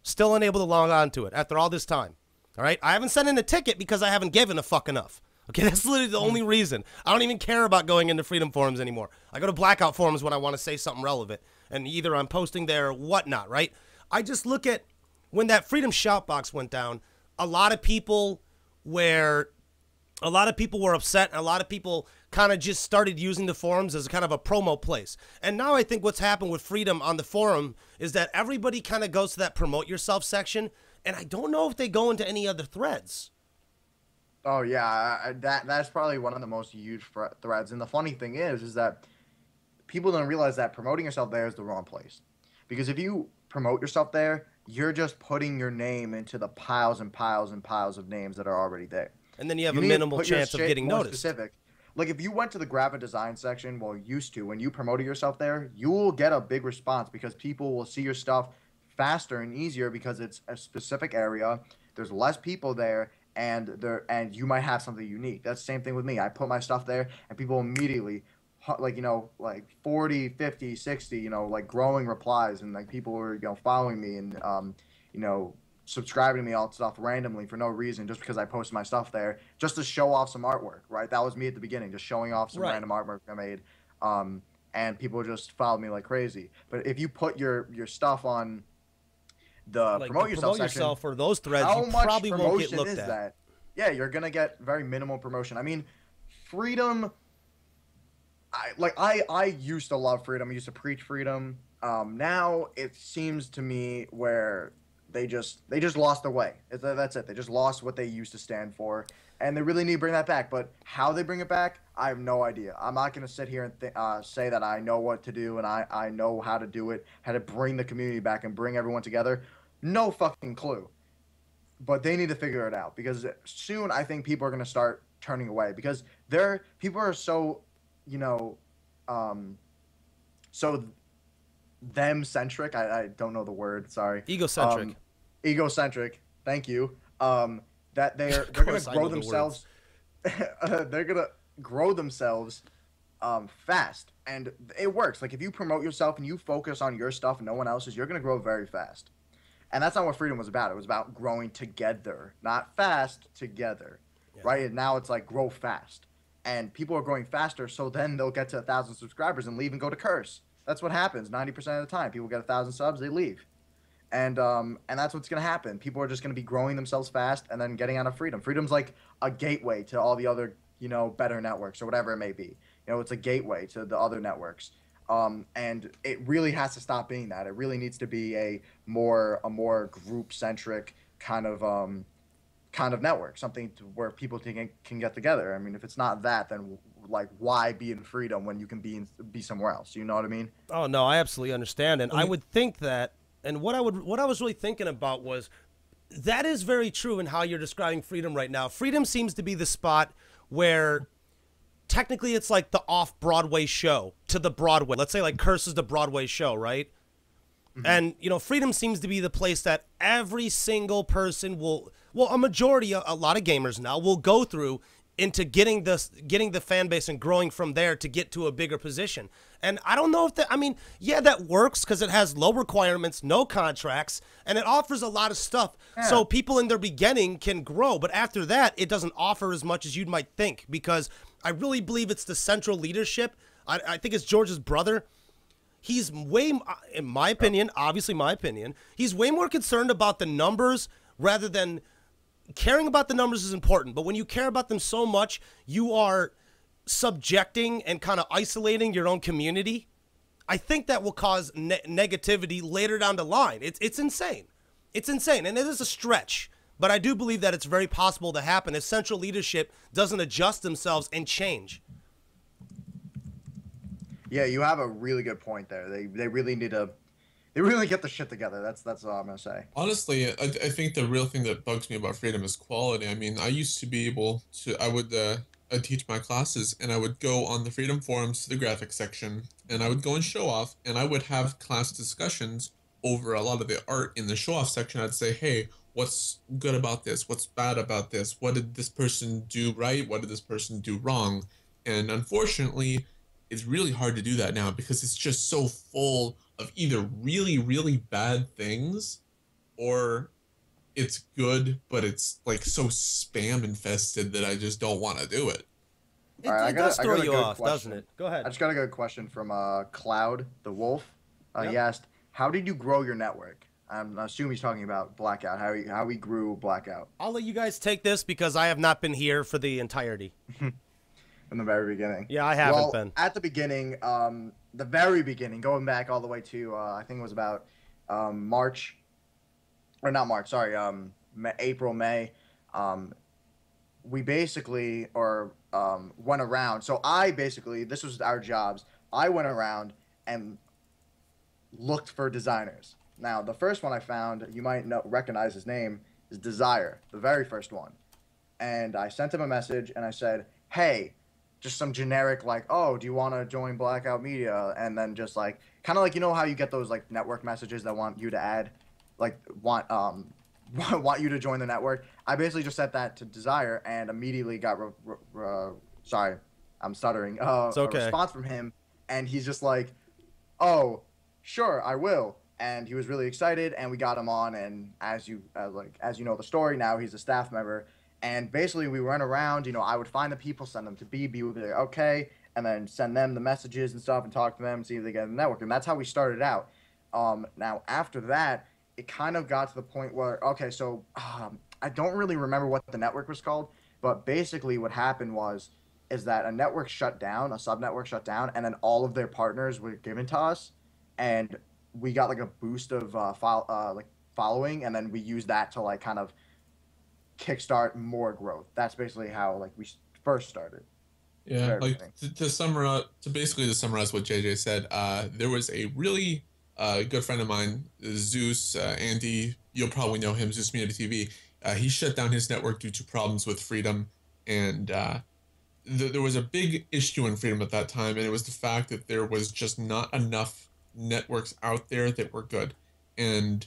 Still unable to log on to it after all this time. All right, I haven't sent in a ticket because I haven't given a fuck enough. Okay, that's literally the only reason. I don't even care about going into Freedom forums anymore. I go to Blackout forums when I want to say something relevant, and either I'm posting there or whatnot, right? I just look at when that Freedom shoutbox went down. A lot of people were upset, and a lot of people kind of just started using the forums as kind of a promo place. And now I think what's happened with Freedom on the forum is that everybody kind of goes to that promote yourself section, and I don't know if they go into any other threads. Oh yeah, that's probably one of the most used threads. And the funny thing is that people don't realize that promoting yourself there is the wrong place. Because if you promote yourself there, you're just putting your name into the piles and piles and piles of names that are already there. And then you have You a need to minimal put your chance of shit getting more noticed. Specific. Like if you went to the graphic design section, well, used to, when you promoted yourself there, you will get a big response because people will see your stuff faster and easier because it's a specific area. There's less people there, and you might have something unique. That's the same thing with me. I put my stuff there, and people immediately, like, you know, like 40, 50, 60, you know, like growing replies, and like people were, you know, following me and, you know, subscribing to me all stuff randomly for no reason, just because I posted my stuff there, just to show off some artwork, right? That was me at the beginning, just showing off some random artwork I made, and people just followed me like crazy. But if you put your stuff on the Like promote yourself section, for those threads, how you much probably won't promotion get looked is at. that? Yeah, you're gonna get very minimal promotion. I mean, Freedom. I used to love Freedom. I used to preach Freedom. Now it seems to me where they just lost their way. That's it. They just lost what they used to stand for, and they really need to bring that back. But how they bring it back, I have no idea. I'm not gonna sit here and say that I know what to do and I know how to do it, how to bring the community back and bring everyone together. No fucking clue. But they need to figure it out, because soon I think people are gonna start turning away, because people are so, you know, so them centric. I don't know the word. Sorry. Egocentric. Egocentric. Thank you. That they're gonna grow themselves. They're gonna grow themselves fast, and it works. Like if you promote yourself and you focus on your stuff and no one else's, you're gonna grow very fast. And that's not what Freedom was about. It was about growing together, not fast, together. Yeah. Right? And now it's like grow fast. And people are growing faster, so then they'll get to 1,000 subscribers and leave and go to curse. That's what happens 90% of the time. People get 1,000 subs, they leave. And that's what's going to happen. People are just going to be growing themselves fast and then getting out of Freedom. Freedom's like a gateway to all the other, you know, better networks or whatever it may be. You know, it's a gateway to the other networks. And it really has to stop being that. It really needs to be a more group-centric kind of network, something where people can get together. I mean, if it's not that, then like why be in Freedom when you can be somewhere else? You know what I mean? Oh no, I absolutely understand, and I would think that. And what I was really thinking about was that is very true in how you're describing Freedom right now. Freedom seems to be the spot where technically it's like the off-Broadway show to the Broadway. Let's say like Curse is the Broadway show, right? Mm-hmm. And, you know, Freedom seems to be the place that every single person a majority, a lot of gamers now, will go through into getting the fan base and growing from there to get to a bigger position. And I don't know if that, I mean, yeah, that works because it has low requirements, no contracts, and it offers a lot of stuff. Yeah. So people in their beginning can grow, but after that, it doesn't offer as much as you might think, because I really believe it's the central leadership. I think it's George's brother. He's way, in my opinion, obviously my opinion, he's way more concerned about the numbers rather than caring about the numbers is important. But when you care about them so much, you are subjecting and kind of isolating your own community. I think that will cause negativity later down the line. It's insane. It's insane. And it is a stretch. but I do believe that it's very possible to happen if central leadership doesn't adjust themselves and change. Yeah, you have a really good point there. They really need to, they really get the shit together. That's all I'm gonna say. Honestly, I think the real thing that bugs me about freedom is quality. I mean, I used to be able to, I'd teach my classes and I would go on the freedom forums to the graphics section and I would go and show off and I would have class discussions over a lot of the art in the show off section. I'd say, hey, what's good about this? What's bad about this? What did this person do right? What did this person do wrong? And unfortunately, it's really hard to do that now because it's just so full of either really, really bad things or it's good, but it's like so spam infested that I just don't want to do it. It does throw you off, doesn't it? Go ahead. I just got a good question from Cloud the Wolf. Yep. He asked, how did you grow your network? I assume he's talking about Blackout, how we grew Blackout. I'll let you guys take this because I have not been here for the entirety. From the very beginning. Yeah, I haven't been. At the beginning, the very beginning, going back all the way to, I think it was about March, or not March, sorry, April, May, we basically, went around. So this was our jobs. I went around and looked for designers. Now, the first one I found, you might recognize his name, is Desire, the very first one. And I sent him a message and I said, hey, just some generic like, oh, do you want to join Blackout Media? And then just like, kind of like, you know how you get those like network messages that want you to add, like want you to join the network. I basically just sent that to Desire and immediately got, sorry, I'm stuttering, it's okay. a response from him. And he's just like, oh, sure, I will. And he was really excited and we got him on. And as you know the story, now he's a staff member. And basically, we went around, you know, I would find the people, send them to B would be like, okay, and then send them the messages and stuff and talk to them and see if they get in the network. And that's how we started out. Now, after that, it kind of got to the point where, okay, so I don't really remember what the network was called, but basically what happened is that a network shut down, a sub-network shut down, and then all of their partners were given to us, and we got like a boost of following, and then we used that to like kind of kickstart more growth. That's basically how like we first started. Yeah, like to summarize what JJ said, there was a really good friend of mine, Zeus, Andy, you'll probably know him, Zeus Media TV. He shut down his network due to problems with Freedom, and there was a big issue in Freedom at that time, and it was the fact that there was just not enough networks out there that were good. And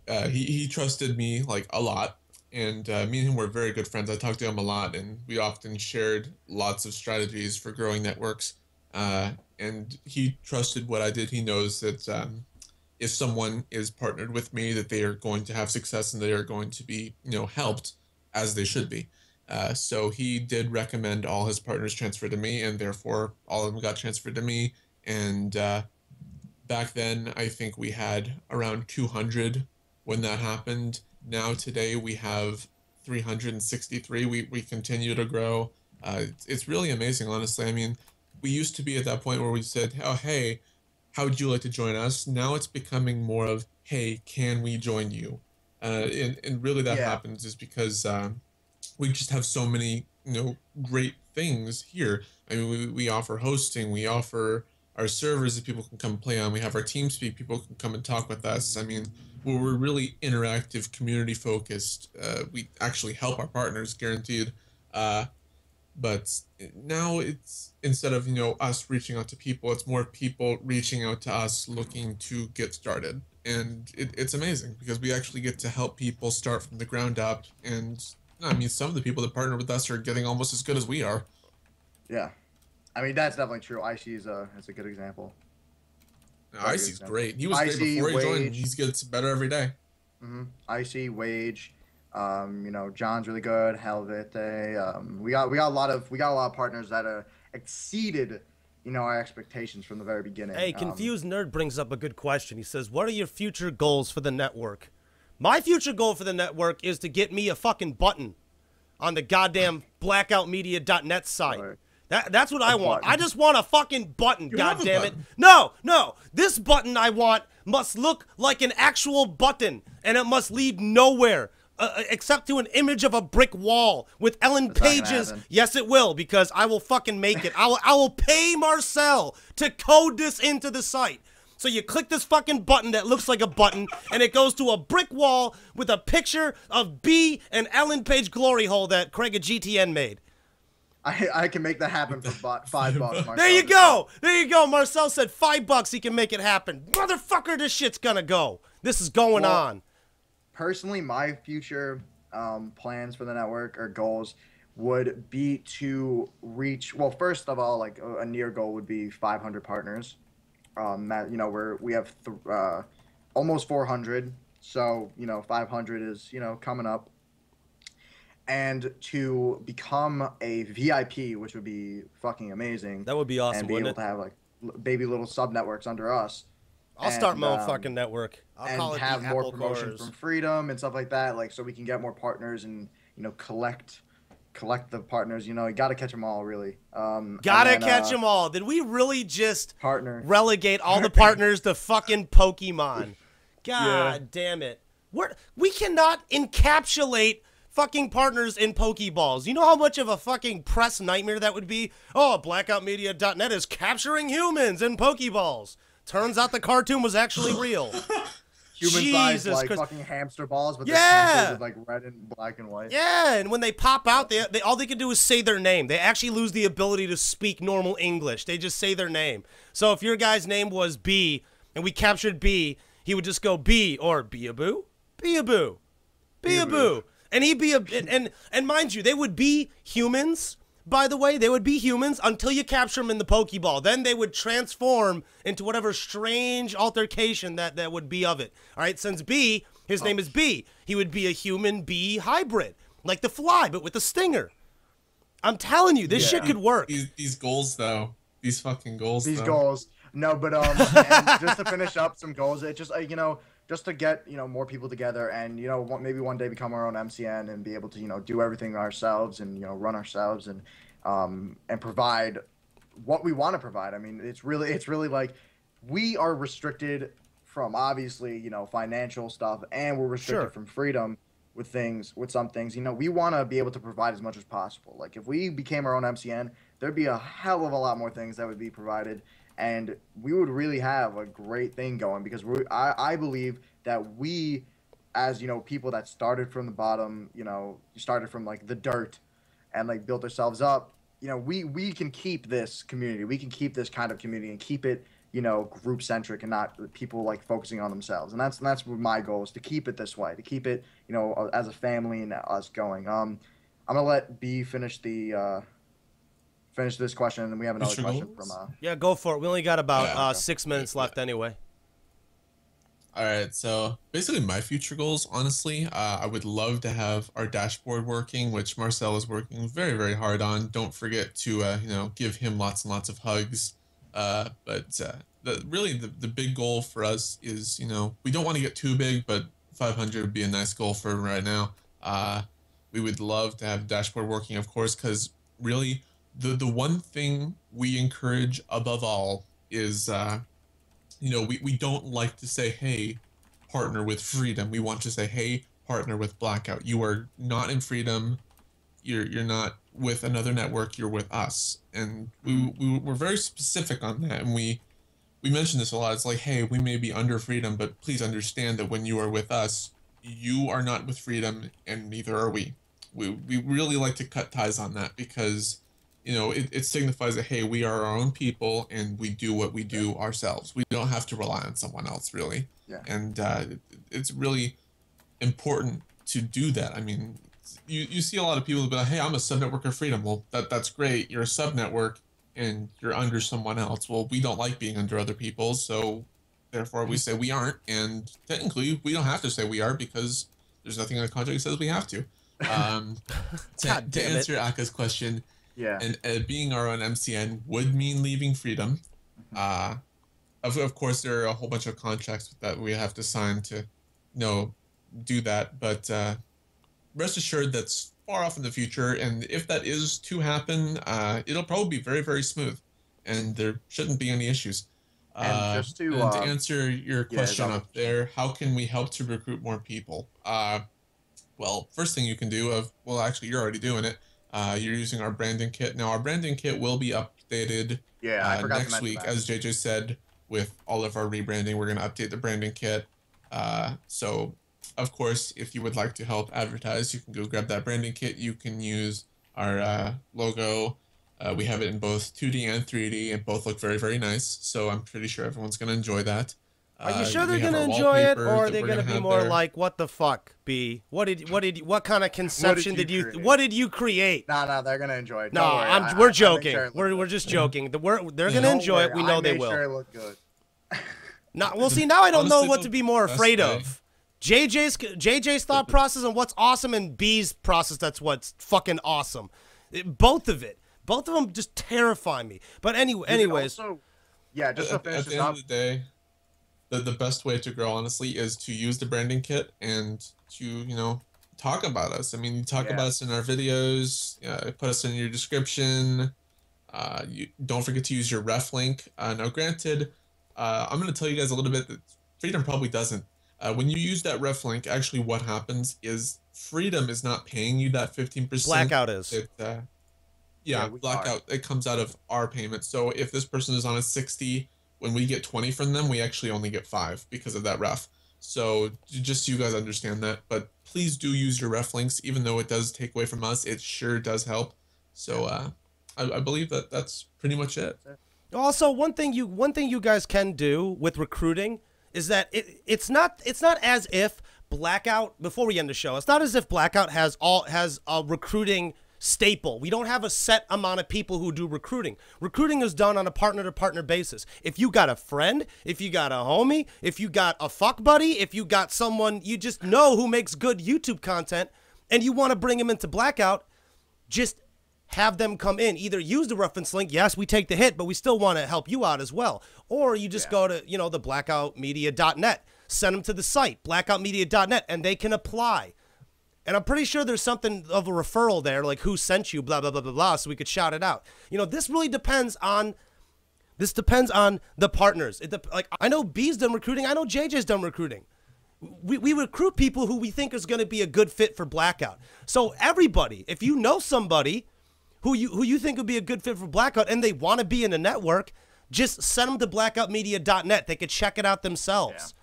he trusted me like a lot. And me and him were very good friends. I talked to him a lot, and we often shared lots of strategies for growing networks. And he trusted what I did. He knows that if someone is partnered with me, that they are going to have success and they are going to be, you know, helped as they should be. So he did recommend all his partners transfer to me, and therefore all of them got transferred to me. And back then, I think we had around 200 when that happened. Now today we have 363. We continue to grow. It's really amazing, honestly. I mean, we used to be at that point where we said, oh, hey, how would you like to join us? Now it's becoming more of, hey, can we join you? And really that happens is because we just have so many, you know, great things here. I mean, we offer hosting, we offer our servers that people can come play on. We have our Teamspeak, people can come and talk with us. I mean, we're really interactive, community focused. We actually help our partners, guaranteed. But now it's, instead of, you know, us reaching out to people, it's more people reaching out to us looking to get started. And it's amazing because we actually get to help people start from the ground up. And I mean, some of the people that partner with us are getting almost as good as we are. Yeah. I mean, that's definitely true. IC is a good example. IC's great. He was great before he joined. He gets better every day. IC, Wage, you know, John's really good. Helvete. We got a lot of partners that exceeded, you know, our expectations from the very beginning. Hey, Confused Nerd brings up a good question. He says, "What are your future goals for the network?" My future goal for the network is to get me a fucking button on the goddamn blackoutmedia.net site. Right. That's what I want. I just want a fucking button, goddammit. No, this button I want must look like an actual button, and it must lead nowhere. accept to an image of a brick wall with Ellen That's not gonna Page's. happen. Yes, it will, because I will fucking make it. I will pay Marcel to code this into the site. So you click this fucking button that looks like a button, and it goes to a brick wall with a picture of B and Ellen Page glory hole that Craig at GTN made. I can make that happen for $5. Marcel. There you go. There you go. Marcel said $5 he can make it happen. Motherfucker, this shit's gonna go. This is going on. Personally, my future plans for the network or goals would be to reach. Well, first of all, like a near goal would be 500 partners. That, you know, we have almost 400, so you know 500 is, you know, coming up. And to become a VIP, which would be fucking amazing. That would be awesome, and be wouldn't able it? to have like baby little sub networks under us. I'll start my own fucking network. I'll call it have the more Apple promotion Cores. from Freedom and stuff like that, like so we can get more partners and, you know, collect the partners. You know, you got to catch them all, really. Gotta catch them all. Did we really just partner relegate all the partners to fucking Pokemon? God damn it. We cannot encapsulate fucking partners in Pokeballs. You know how much of a fucking press nightmare that would be? Oh, blackoutmedia.net is capturing humans in Pokeballs. Turns out the cartoon was actually real. human-sized like Christ. fucking hamster balls, but Yeah. they're painted with like red and black and white. Yeah, and when they pop out, they all they can do is say their name. They actually lose the ability to speak normal English. They just say their name. So if your guy's name was B, and we captured B, he would just go B or Beaboo, Beaboo, Beaboo, and he'd be and mind you, they would be humans. By the way, they would be humans until you capture them in the Pokeball. Then they would transform into whatever strange altercation that would be of it. All right, since B, his name is B, he would be a human-bee hybrid, like the fly, but with a stinger. I'm telling you, this shit could work. These goals, though. These fucking goals, These though. goals. No, but and just to finish up some goals, it just you know, just to get, you know, more people together and, you know, maybe one day become our own MCN and be able to, you know, do everything ourselves and, you know, run ourselves and provide what we want to provide. I mean, it's really like we are restricted from obviously, you know, financial stuff, and we're restricted from freedom with some things. You know, we want to be able to provide as much as possible. Like if we became our own MCN, there'd be a hell of a lot more things that would be provided. And we would really have a great thing going because I believe that we, as, you know, people that started from the bottom, you know, started from like the dirt and like built ourselves up, you know, we can keep this community. We can keep this kind of community and keep it, you know, group centric and not people like focusing on themselves. And that's what my goal is, to keep it this way, to keep it, you know, as a family and us going. I'm going to let B finish this question, and then we have another question from yeah, go for it. We only got about 6 minutes left anyway. All right, so basically my future goals, honestly, I would love to have our dashboard working, which Marcel is working very, very hard on. Don't forget to, you know, give him lots and lots of hugs. The big goal for us is, you know, we don't want to get too big, but 500 would be a nice goal for right now. We would love to have dashboard working, of course, because really the one thing we encourage above all is, you know, we don't like to say, hey, partner with Freedom. We want to say, hey, partner with Blackout. You are not in Freedom. You're not with another network. You're with us. And we're very specific on that. And we mention this a lot. It's like, hey, we may be under Freedom, but please understand that when you are with us, you are not with Freedom, and neither are we. We really like to cut ties on that because, you know, it signifies that, hey, we are our own people and we do what we do ourselves. We don't have to rely on someone else, really. Yeah. And it's really important to do that. I mean, you see a lot of people that be like, hey, I'm a sub-network of Freedom. Well, that's great. You're a sub-network and you're under someone else. Well, we don't like being under other people, so therefore we say we aren't. And technically, we don't have to say we are because there's nothing in the contract that says we have to. To answer Aka's question, yeah, and being our own MCN would mean leaving Freedom. Of course, there are a whole bunch of contracts that we have to sign to, you know, do that. But rest assured, that's far off in the future. And if that is to happen, it'll probably be very, very smooth, and there shouldn't be any issues. And just to answer your question up there, how can we help to recruit more people? Well, first thing you can do well, actually, you're already doing it. You're using our branding kit. Now, our branding kit will be updated I forgot to next mention week. that. As JJ said, with all of our rebranding, we're going to update the branding kit. So, of course, if you would like to help advertise, you can go grab that branding kit. You can use our logo. We have it in both 2D and 3D, and both look very, very nice. So I'm pretty sure everyone's going to enjoy that. Are you sure they're gonna enjoy it, or are they gonna be more there. like, "What the fuck, B? What kind of conception what did you create?" No, they're gonna enjoy it. No, Don't worry. we're joking. Sure we're just joking. They're gonna enjoy it. We know they will. Sure it look good. No, well, see, now I don't know Honestly, what to be more afraid way. of. JJ's thought process and what's awesome, and B's process that's what's fucking awesome. Both of them just terrify me. But anyways, Also, yeah, just to at finish the this end up. of the day, the best way to grow, honestly, is to use the branding kit and to talk about us. I mean, you talk about us in our videos, put us in your description. You don't forget to use your ref link. Now, granted, I'm going to tell you guys a little bit that Freedom probably doesn't. When you use that ref link, actually what happens is Freedom is not paying you that 15%. Blackout is. Blackout, it comes out of our payment. So if this person is on a 60, when we get 20 from them, we actually only get 5 because of that ref. So just so you guys understand that. But please do use your ref links, even though it does take away from us. It sure does help. So I believe that's pretty much it. Also, one thing you guys can do with recruiting is that it's not as if Blackout, before we end the show, it's not as if Blackout has a recruiting staple. We don't have a set amount of people who do recruiting. Recruiting is done on a partner-to-partner basis. If you got a friend, if you got a homie, if you got a fuck buddy, if you got someone you just know who makes good YouTube content and you want to bring them into Blackout, just have them come in. Either use the reference link. Yes, we take the hit, but we still want to help you out as well. Or you just go to, the blackoutmedia.net. Send them to the site, blackoutmedia.net, and they can apply. And I'm pretty sure there's something of a referral there, like who sent you, blah, blah, blah, blah, blah, so we could shout it out. This really depends on the partners. I know B's done recruiting. I know JJ's done recruiting. We recruit people who we think is going to be a good fit for Blackout. So everybody, if you know somebody who you think would be a good fit for Blackout and they want to be in the network, just send them to blackoutmedia.net. They could check it out themselves. Yeah.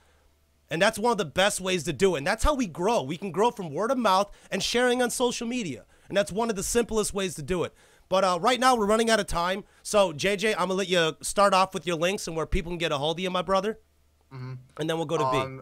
And that's one of the best ways to do it. And that's how we grow. We can grow from word of mouth and sharing on social media. And that's one of the simplest ways to do it. But right now, we're running out of time. So, JJ, I'm going to let you start off with your links and where people can get a hold of you, my brother. Mm-hmm. And then we'll go to B.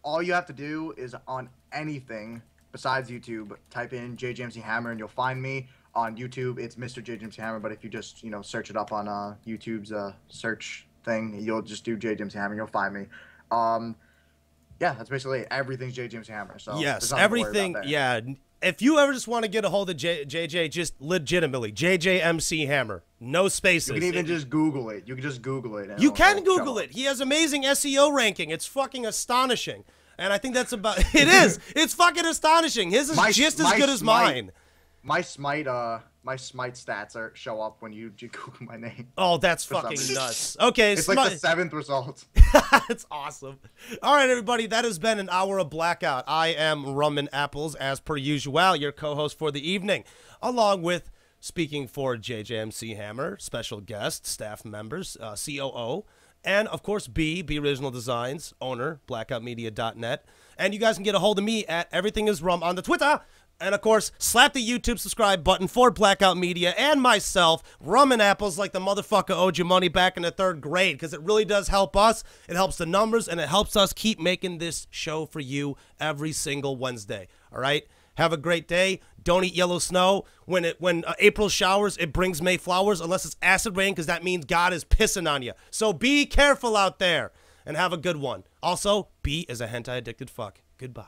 All you have to do is on anything besides YouTube, type in JJmchammer and you'll find me. On YouTube, it's Mr. JJmchammer. But if you just, search it up on YouTube's search thing, you'll just do JJmchammer. You'll find me. Yeah, that's basically it. Everything's JJmchammer. So yes, everything. Yeah, if you ever just want to get a hold of JJ, just legitimately JJmchammer, no spaces. You can even just Google it. You can just Google it. You can Google it. He has amazing SEO ranking. It's fucking astonishing. And I think that's about it. Is. It's fucking astonishing. His is just as good as mine. My Smite stats show up when you Google my name. Oh, that's fucking nuts. Okay, it's like the 7th result. It's awesome. All right, everybody, that has been an hour of Blackout. I am Rumandapples, as per usual, your co-host for the evening, along with speaking for JJmchammer, special guest, staff members, COO, and of course B Beeoriginaldesigns, owner, blackoutmedia.net. And you guys can get a hold of me at everythingisrum on the Twitter. And, of course, slap the YouTube subscribe button for Blackout Media and myself, Rumandapples, like the motherfucker owed you money back in the 3rd grade, because it really does help us. It helps the numbers, and it helps us keep making this show for you every single Wednesday. All right? Have a great day. Don't eat yellow snow. When April showers, it brings May flowers, unless it's acid rain, because that means God is pissing on you. So be careful out there, and have a good one. Also, B is a hentai-addicted fuck. Goodbye.